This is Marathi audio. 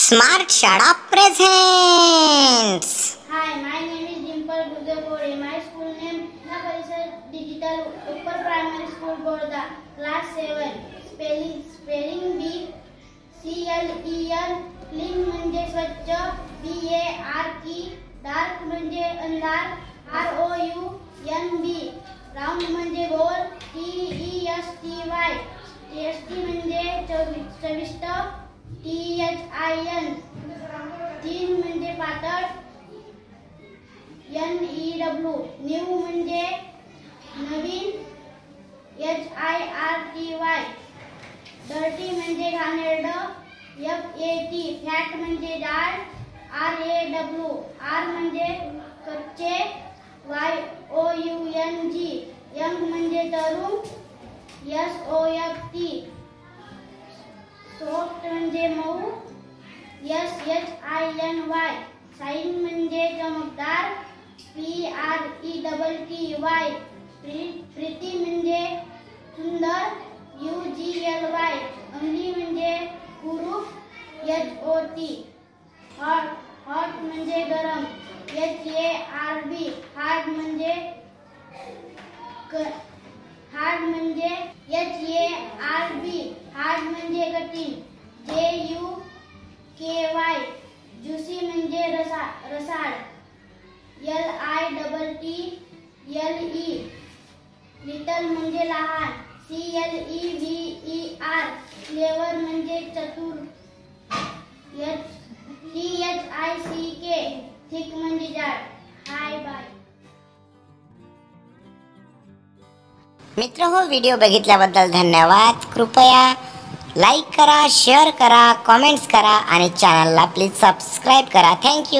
स्मार्ट शाळा presents. Hi, my name is Dimple Gudegode. My school name Jina Parishad Digital Upper Primary School Borda, Class 7. Spelling bee, CLEN. Clean म्हणजे स्वच्छ, BARK. Dark म्हणजे अंधार, ROUND. Round म्हणजे गोल, TESTY. टेस्टी म्हणजे चविष्ट, THIN. तीन म्हणजे पातळ, NEW. न्यू म्हणजे नवीन, HIRTY. डर्टी म्हणजे घाणेरडं, FAT. फॅट म्हणजे जाड, RAW. R म्हणजे कच्चे, YOUNG. यंग म्हणजे तरुण, SOFT. सॉफ्ट म्हणजे मऊ, SHINY. शाईन म्हणजे चमकदार, PRETTY. प्रीती म्हणजे सुंदर, UGLY. अंगली म्हणजे कुरूप, HOT. हॉट म्हणजे गरम, HARD. हार्ड म्हणजे HARD. हार्ड म्हणजे कठीण, JUKY. ज्युसी म्हणजे रसाळ, LITTLE. लिटल म्हणजे लहान, CLEVER. क्लेवर म्हणजे चतुर, THICK. थिक म्हणजे जाड. Hi bye. मित्र हो, व्हिडिओ बघितल्याबद्दल धन्यवाद. कृपया लाईक करा, शेअर करा, कमेंट्स करा आणि चॅनलला प्लीज सबस्क्राईब करा. थँक्यू.